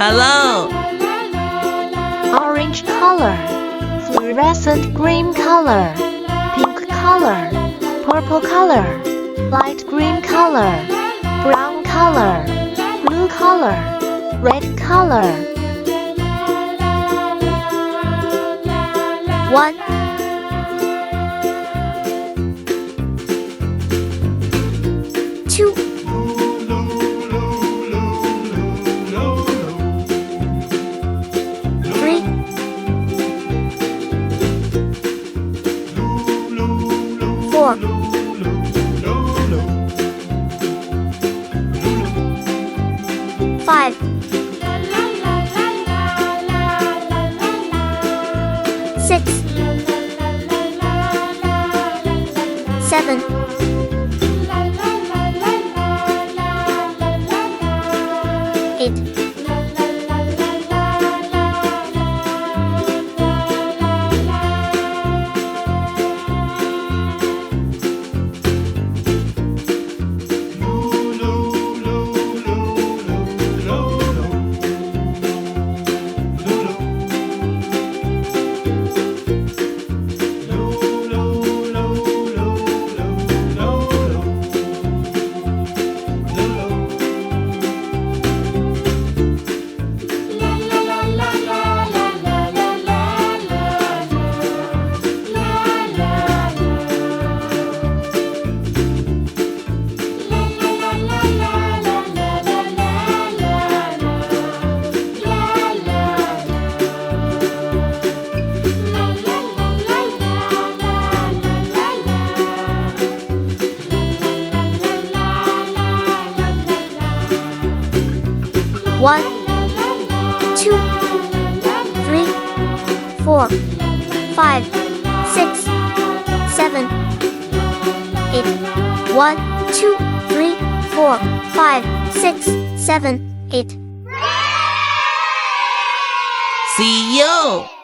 Hello. Orange color, fluorescent green color, pink color, purple color, light green color, brown color, blue color, red color. 1 2 3 4 5 6 7 8 1 2 3 4 5 6 7 8 1 2 3 4 5 6 7 8 See you.